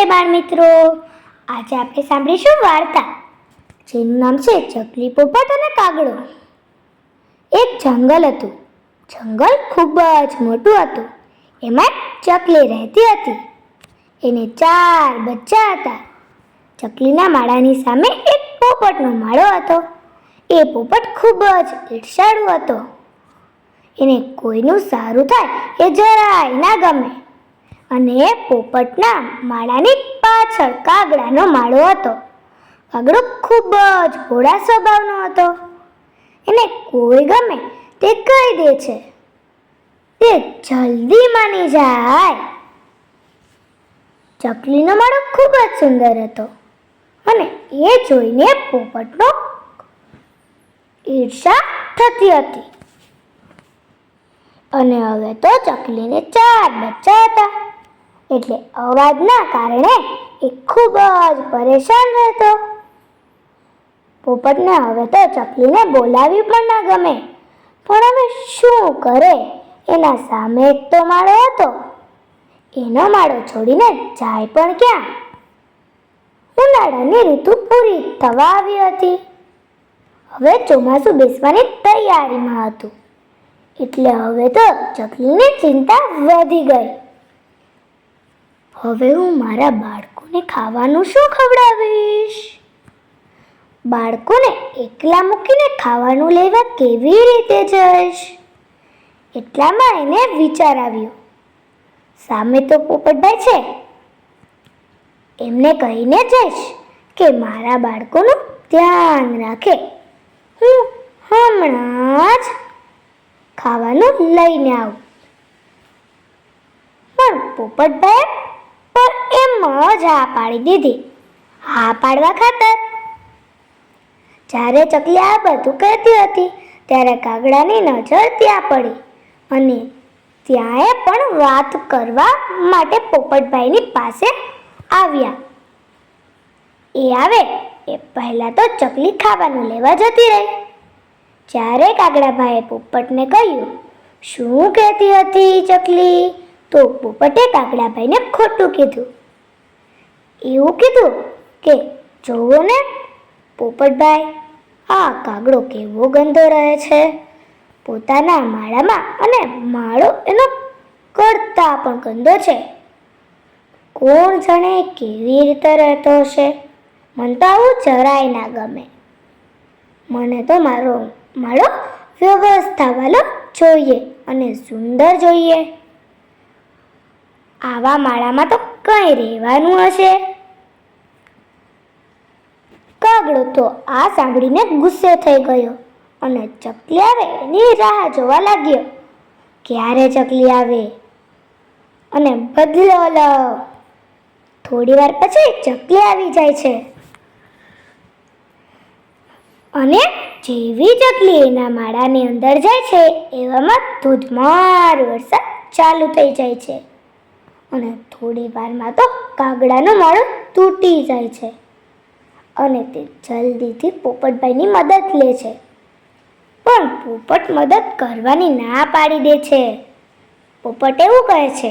નમસ્તે બાળમિત્રો, આજે આપણે સાંભળીશું વાર્તા જેનું નામ છે ચકલી, પોપટ અને કાગડો. એક જંગલ હતું. જંગલ ખૂબ જ મોટું હતું. એમાં ચકલી રહેતી હતી. એને 4 બચ્ચા હતા. ચકલીના માળાની સામે એક પોપટનો માળો હતો. એ પોપટ ખૂબ જ ઈર્ષાળુ હતો. એને કોઈનું સારું થાય એ જરાય ના ગમે. અને પોપટના માળાની પાછળ કાગડાનો માળો હતો. કાગડો ખૂબ જ ભોળા સ્વભાવનો હતો. એને કોઈ ગમે તે કહી દે છે. તે જલ્દી માની જાય. ચકલીનો માળો ખૂબ જ સુંદર હતો અને એ જોઈને પોપટનો ઈર્ષા થતી હતી. અને હવે તો ચકલીને 4 બચ્ચા હતા. એટલે અવાજના કારણે એ ખૂબ જ પરેશાન રહેતો. પોપટને હવે તો ચકલીને બોલાવી પણ ના ગમે. પણ હવે શું કરે? એના સામે એક તો માળો હતો. એનો માળો છોડીને જાય પણ ક્યાં? ઉનાળાની ઋતુ પૂરી થવા આવી હતી. હવે ચોમાસું બેસવાની તૈયારીમાં હતું. એટલે હવે તો ચકલીની ચિંતા વધી ગઈ. હવે હું મારા બાળકોને ખાવાનું શું ખવડાવીશ? બાળકોને એકલા મૂકીને ખાવાનું લેવા કેવી રીતે જઈશ? એટલામાં એને વિચાર આવ્યો. સામે તો પોપટભાઈ છે. એમને કહીને જઈશ કે મારા બાળકોનું ધ્યાન રાખે. હું હમણાં જ ખાવાનું લઈને આવું. પણ પોપટભાઈ એમ જ હા પાડી દીધી. હા પાડવા ખાતર જ્યારે ચકલી આ બધું કહેતી હતી ત્યારે કાગડાની નજર ત્યાં પડી અને ત્યાંએ પણ વાત કરવા માટે પોપટભાઈની પાસે આવ્યા. એ આવે એ પહેલાં તો ચકલી ખાવાનું લેવા જતી રહી. જ્યારે કાગડાભાઈએ પોપટને કહ્યું, શું કહેતી હતી ચકલી? તો પોપટે કાગડાભાઈને ખોટું કીધું. એવું કીધું કે જોવો ને પોપટભાઈ, આ કાગડો કેવો ગંદો રહે છે પોતાના માળામાં, અને માળો એનો કરતા પણ ગંદો છે. કોણ જાણે કેવી રીતે રહેતો હશે? મને તો આવું જરાય ના ગમે. મને તો મારો માળો વ્યવસ્થાવાળો જોઈએ અને સુંદર જોઈએ. આવા માળામાં તો કંઈ રહેવાનું હશે. કાગડો તો આ સાંભળીને ગુસ્સે થઈ ગયો અને ચકલી આવે એની રાહ જોવા લાગ્યો. ક્યારે ચકલી આવે અને બદલો લો. થોડી વાર પછી ચકલી આવી જાય છે અને જેવી ચકલી એના માળાની અંદર જાય છે એવામાં ધોધમાર વરસાદ ચાલુ થઈ જાય છે. અને થોડી વારમાં તો કાગડાનો માળો તૂટી જાય છે અને તે જલ્દીથી પોપટભાઈની મદદ લે છે. પણ પોપટ મદદ કરવાની ના પાડી દે છે. પોપટ એવું કહે છે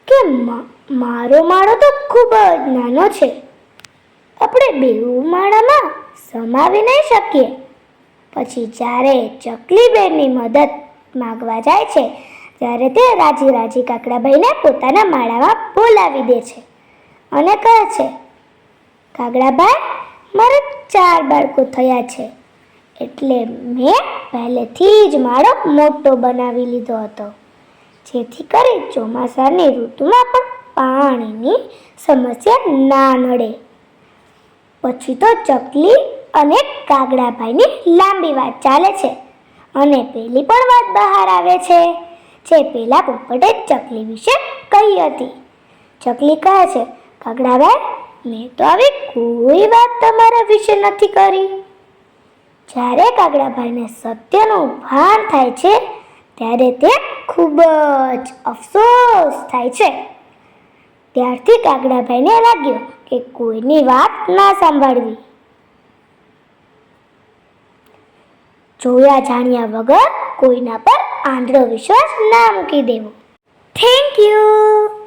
કે મારો માળો તો ખૂબ જ નાનો છે. આપણે બેઉ માળામાં સમાવી નહીં શકીએ. પછી જ્યારે ચકલી બેનની મદદ માંગવા જાય છે ત્યારે તે રાજી રાજી કાગડાભાઈને પોતાના માળામાં બોલાવી દે છે અને કહે છે, કાગડાભાઈ, મારે 4 બાળકો થયા છે એટલે મેં પહેલેથી જ માળો મોટો બનાવી લીધો હતો, જેથી કરી ચોમાસાની ઋતુમાં પણ પાણીની સમસ્યા ના નડે. પછી તો ચકલી અને કાગડાભાઈની લાંબી વાત ચાલે છે અને પેલી પણ વાત બહાર આવે છે જે પેલા પોપટે ચકલી વિશે કહી હતી. ચકલી કહે છે, કાગડાભાઈ, મેં તો આવી કોઈ વાત તમારા વિશે નથી કરી. જ્યારે કાગડાભાઈને સત્યનું ભાન થાય છે ત્યારે તે ખૂબ જ અફસોસ થાય છે. ત્યારથી કાગડાભાઈને લાગ્યું કે કોઈની વાત ના સાંભળવી. જોયા જાણ્યા વગર કોઈના પર આંધળો વિશ્વાસ ના મૂકી દેવો. Thank you.